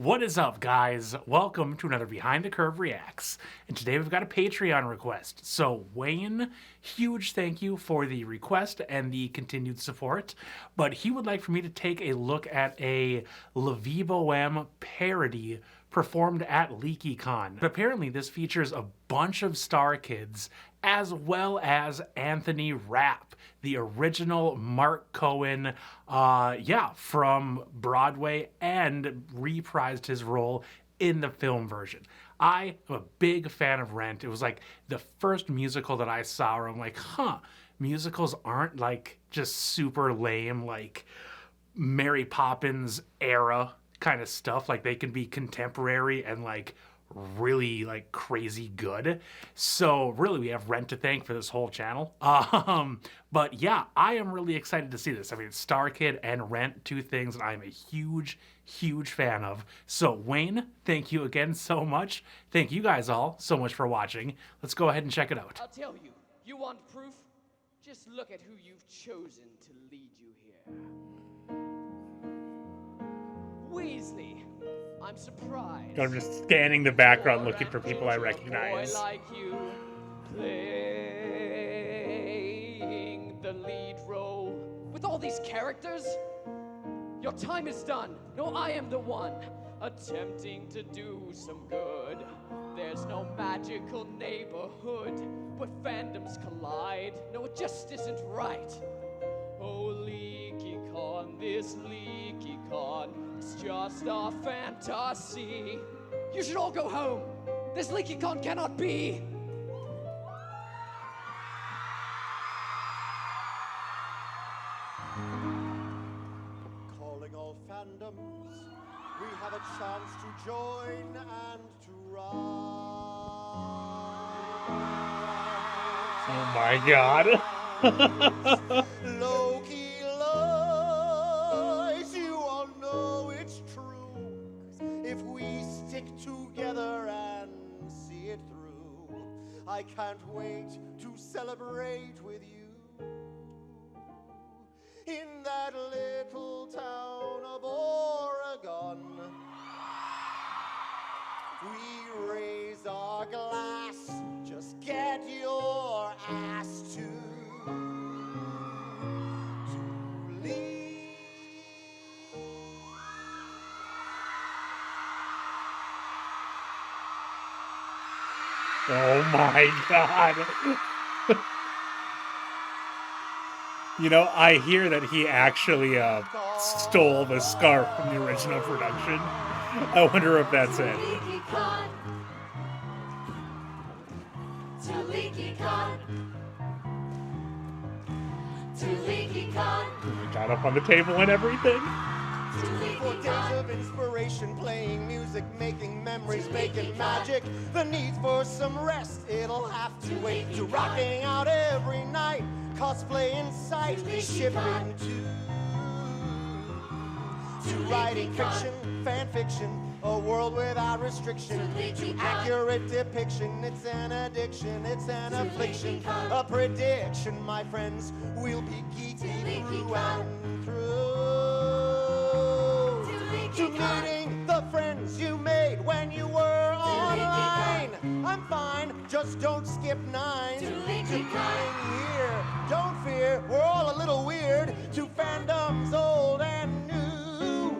What is up, guys? Welcome to another Behind the Curve Reacts. And today we've got a Patreon request. So Wayne, huge thank you for the request and the continued support. But he would like for me to take a look at a Vie Boheme parody performed at LeakyCon. Apparently this features a bunch of Starkids as well as Anthony Rapp, the original Mark Cohen, from Broadway, and reprised his role in the film version. I am a big fan of Rent. It was like the first musical that I saw where I'm like, musicals aren't like just super lame, like Mary Poppins era kind of stuff. Like they can be contemporary and like really like crazy good. So really we have Rent to thank for this whole channel. But yeah, I am really excited to see this. I mean, it's Starkid and Rent, two things that I'm a huge fan of. So Wayne, thank you again so much. Thank you guys all so much for watching. Let's go ahead and check it out. I'll tell you want proof? Just look at who you've chosen to lead you here. Weasley. I'm surprised. I'm just scanning the background looking for people I recognize. A boy like you playing the lead role with all these characters? Your time is done. No, I am the one attempting to do some good. There's no magical neighborhood, but fandoms collide. No, it just isn't right. Oh, LeakyCon, this LeakyCon, it's just a fantasy. You should all go home. This LeakyCon cannot be. Calling all fandoms, we have a chance to join and to rise. Oh my god. Loki lies, you all know it's true. If we stick together and see it through, I can't wait to celebrate with you. In that little town of Oregon, we raise our glass, just get your ass to leave. Oh my god. You know, I hear that he actually stole the scarf from the original production. I wonder if that's it. To LeakyCon. To LeakyCon. Got up on the table and everything. 4 days of inspiration, playing music, making memories, making magic. The need for some rest, it'll have to wait. To rocking out every night, cosplay in sight, shipping to writing fiction, fan fiction, a world without restriction. To accurate depiction, it's an addiction, it's an affliction, a prediction, my friends. We'll be geeky through and through. To meeting the friends you made when you were online. I'm fine, just don't skip 9. To being here, don't fear, we're all a little weird. To fandoms old and new,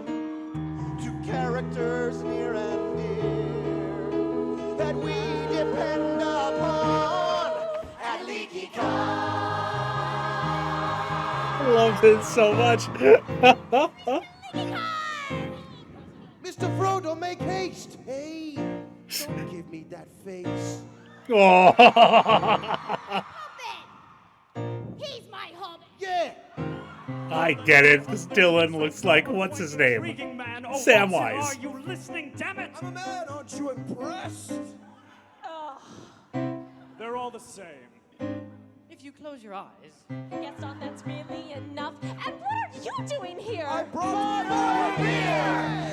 to characters near and dear that we depend upon at LeakyCon. I love it so much. Mr. Frodo, make haste. Hey, don't give me that face. Oh. He's my hobbit. Yeah. I get it. This Dylan looks like, what's his name? Man. Samwise. Are you listening, damn it? I'm a man, aren't you impressed? They're all the same. If you close your eyes. Guess not, that's really enough. And what are you doing here? I brought my beer.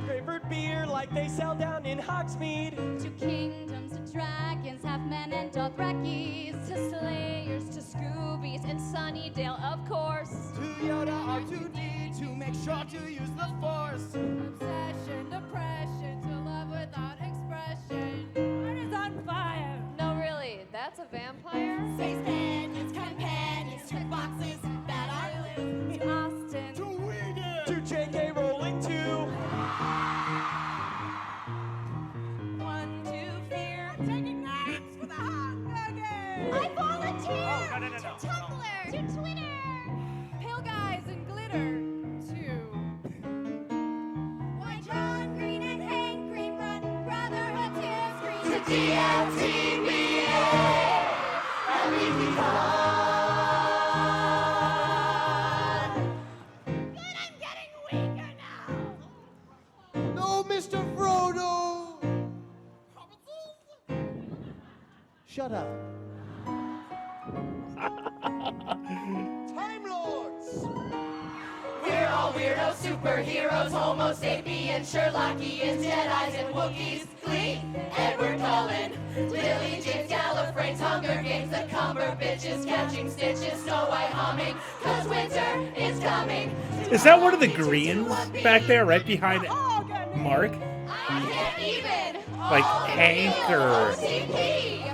Favorite beer like they sell down in Hogsmeade. To kingdoms, to dragons, half men and Dothrakis, to slayers, to Scoobies, and Sunnydale, of course. To Yoda, R2D2, to make sure to use the force. Obsession, depression, to love without expression. Heart is on fire. No, really, that's a vampire? Say Spaniards, companions, check boxes that are loose. To Austin. To Whedon. To J.K. Rowling too. One, two, fear. Taking names for the hot nugget. I volunteer. Oh, no. To Tumblr. To Twitter. Pale guys and glitter. To White John Green and Hank Green run. Brotherhood tears green. To DLTBA. And LeakyCon. Good, I'm getting weaker now. No, Mr. Frodo! Shut up. Time Lords! We're all weirdos, superheroes, homo sapiens, Sherlockians, Jedis, and Wookiees. Glee, Edward Cullen, Lily James Gallifrey's Hunger Games, the Cumber bitches catching stitches, Snow White humming, 'cause winter is coming. Is that one of the greens back there, right behind Mark? I can't even. Like Hank or OTP.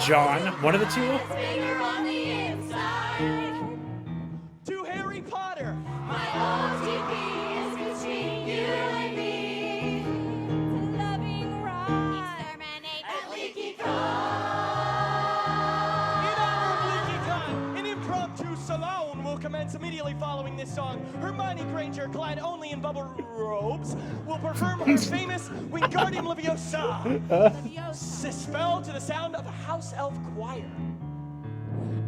John? One of the two? Finger on the inside. To Harry Potter. My OTP is between you and me. Loving right. Exterminate. At LeakyCon. In honor of LeakyCon, an impromptu salon will commence immediately following this song. Hermione Granger, clad only in bubble robes, will perform her famous Wingardium Leviosa. Spell to the sound of a house elf choir.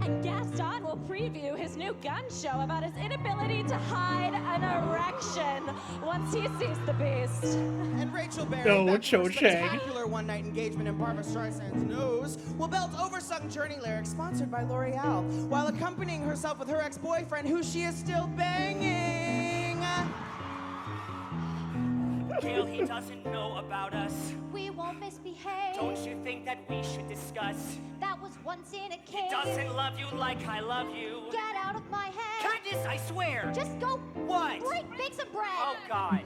And Gaston will preview his new gun show about his inability to hide an erection once he sees the beast. And Rachel Berry, No, back from her Cho-Chang. spectacular one-night engagement in Barbra Streisand's Nose, will belt oversung Journey lyrics sponsored by L'Oreal, while accompanying herself with her ex-boyfriend, who she is still banging. Gail, he doesn't know about us. We won't misbehave. Don't you think that we should discuss? That was once in a He cave. doesn't love you like I love you. Get out of my head. Kindness, I swear. Just go. What? Break, bake some bread. Oh, God.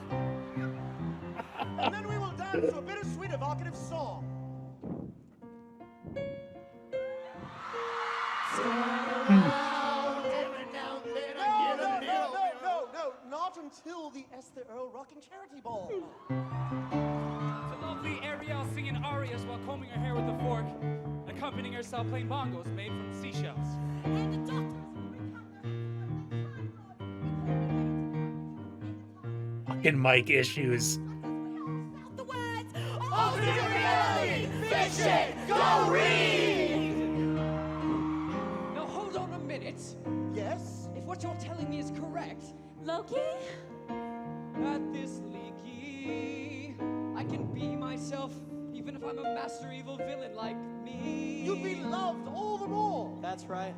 And then we will dance to a bittersweet evocative song. No, not until the Esther Earl Rocking Charity Ball. The lovely Ariel singing arias while combing her hair with a fork, accompanying herself playing bongos made from seashells. And the doctors Fucking mic issues. the words. Alternate reality, fiction, go read. Now hold on a minute. Yes? If what you're telling me is correct, Loki? at this leaky, I can be myself, even if I'm a master evil villain like me. You'd be loved all the more That's right.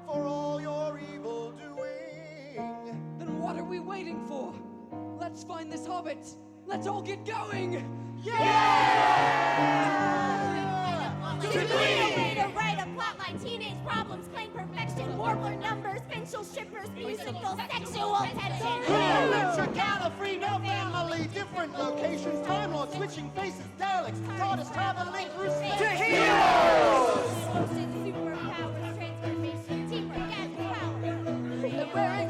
for all your evil doing. Then what are we waiting for? Let's find this hobbit. Let's all get going. To be a way to write a plotline, teenage problems, claim perfection, warbler numbers, pencil shippers, musical, sexual tension. Literature, Gallifrey, no family, different locations, Time Lords, switching faces, derelicts, TARDIS traveling through space. Explosions, superpowers, transformation, teamwork, and power. Where is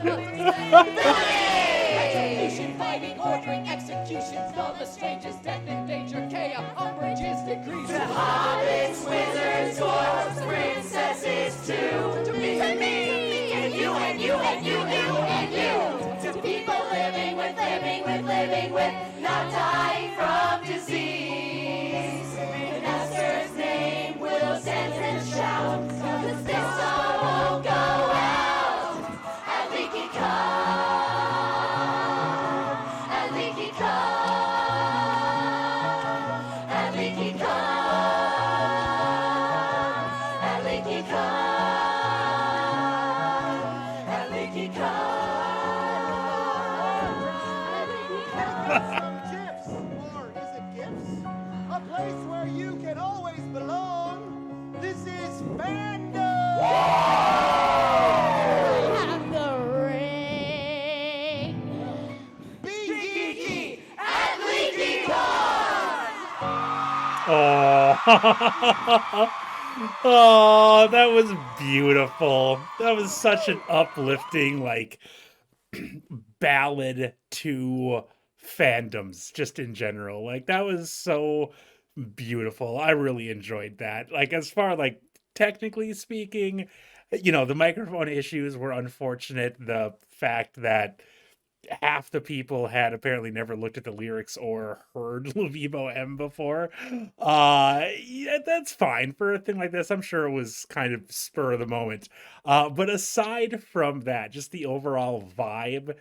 Retribution, fighting, ordering, executions, all the strangest, death and danger, chaos, umbrages, degrees. The hobbits, wizards, dwarves, princesses too. To me, and you, and you, and you, you, and you. To people living with, not dying from disease. The master's name will stand and shout, 'cause this song won't go out. At LeakyCon, at LeakyCon, at LeakyCon, at LeakyCon, at LeakyCon. Some gifs, or is it gifts? A place where you can always belong. This is Fandom! have the ring? Oh. Oh, that was beautiful. That was such an uplifting, like, ballad to fandoms just in general. Like, that was so beautiful. I really enjoyed that. Like, as far like technically speaking, the microphone issues were unfortunate. The fact that half the people had apparently never looked at the lyrics or heard Vie Boheme before. Yeah, that's fine for a thing like this. I'm sure it was kind of spur of the moment. But aside from that, just the overall vibe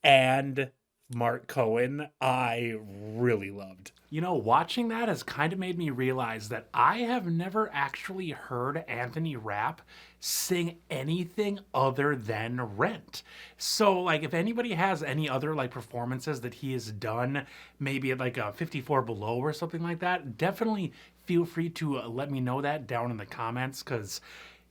and Mark Cohen, I really loved. Watching that has kind of made me realize that I have never actually heard Anthony Rapp sing anything other than Rent. So, like, if anybody has any other, like, performances that he has done, maybe at, like, a 54 Below or something like that, definitely feel free to let me know that down in the comments, because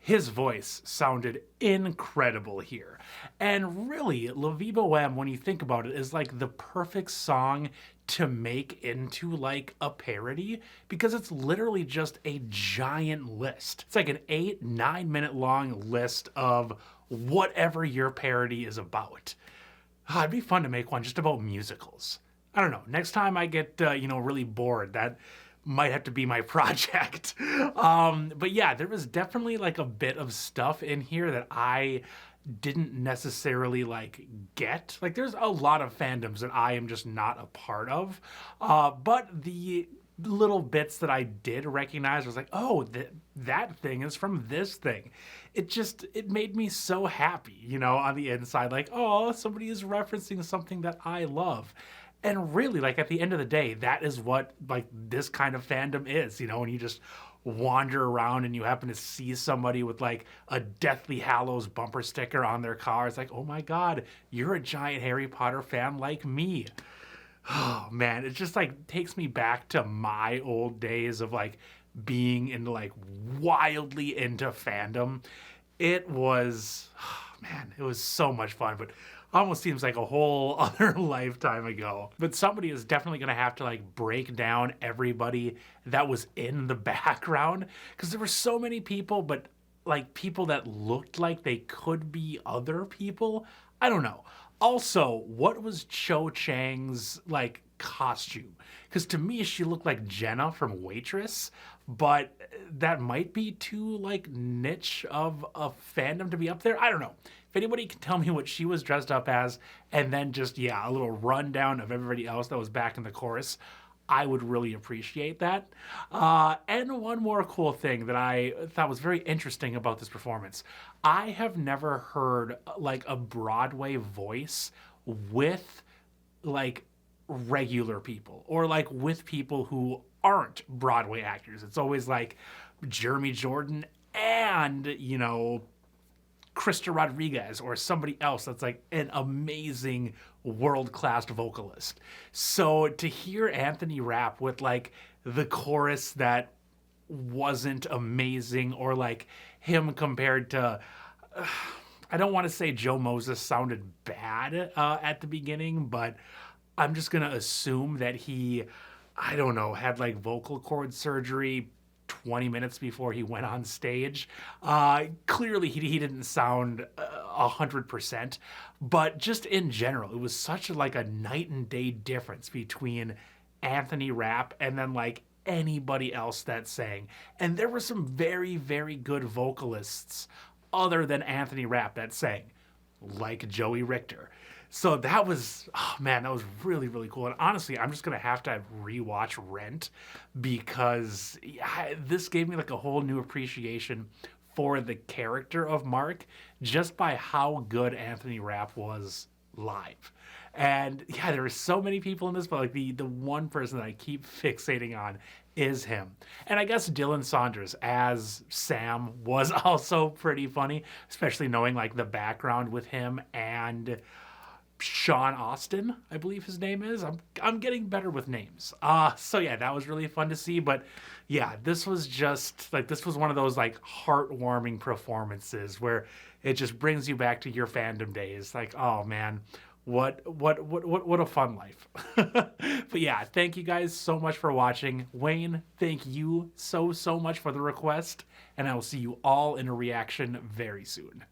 his voice sounded incredible here. And really, Vie Boheme, when you think about it, is like the perfect song to make into like a parody, because it's literally just a giant list. It's like an 8-9 minute long list of whatever your parody is about. It'd be fun to make one just about musicals. I don't know. Next time I get, really bored, that might have to be my project. But yeah, there was definitely like a bit of stuff in here that I didn't necessarily like get. Like, there's a lot of fandoms that I am just not a part of. But the little bits that I did recognize was like, oh, that thing is from this thing. It made me so happy, on the inside. Like, oh, somebody is referencing something that I love. And really, like, at the end of the day, that is what, like, this kind of fandom is, when you just wander around and you happen to see somebody with, like, a Deathly Hallows bumper sticker on their car. It's like, oh my God, you're a giant Harry Potter fan like me. Oh, man, it just, like, takes me back to my old days of, like, being into, like, wildly into fandom. It was, man, it was so much fun, but almost seems like a whole other lifetime ago. But somebody is definitely gonna have to like break down everybody that was in the background, because there were so many people, but like people that looked like they could be other people. I don't know. Also, what was Cho Chang's like costume? Because to me, she looked like Jenna from Waitress, but that might be too like niche of a fandom to be up there. I don't know. If anybody can tell me what she was dressed up as, and then just, a little rundown of everybody else that was back in the chorus, I would really appreciate that. And one more cool thing that I thought was very interesting about this performance. I have never heard like a Broadway voice with like regular people, or like with people who aren't Broadway actors. It's always like Jeremy Jordan and, Krista Rodriguez or somebody else that's like an amazing world-class vocalist. So to hear Anthony Rapp with like the chorus that wasn't amazing, or like him compared to, I don't want to say Joe Moses sounded bad at the beginning, but I'm just going to assume that he, I don't know, had like vocal cord surgery 20 minutes before he went on stage. Clearly he didn't sound 100%, but just in general, it was such like a night and day difference between Anthony Rapp and then like anybody else that sang. And there were some very, very good vocalists other than Anthony Rapp that sang, like Joey Richter. So that was, oh man, that was really, really cool. And honestly, I'm just going to have to rewatch Rent, because this gave me like a whole new appreciation for the character of Mark, just by how good Anthony Rapp was live. And yeah, there were so many people in this, but like the one person that I keep fixating on is him. And I guess Dylan Saunders as Sam was also pretty funny, especially knowing like the background with him and Sean Austin, I believe his name is. I'm getting better with names. So yeah, that was really fun to see. But yeah, this was just like, this was one of those like heartwarming performances where it just brings you back to your fandom days. Like, oh man, What a fun life. But yeah, thank you guys so much for watching. Wayne, thank you so much for the request, and I will see you all in a reaction very soon.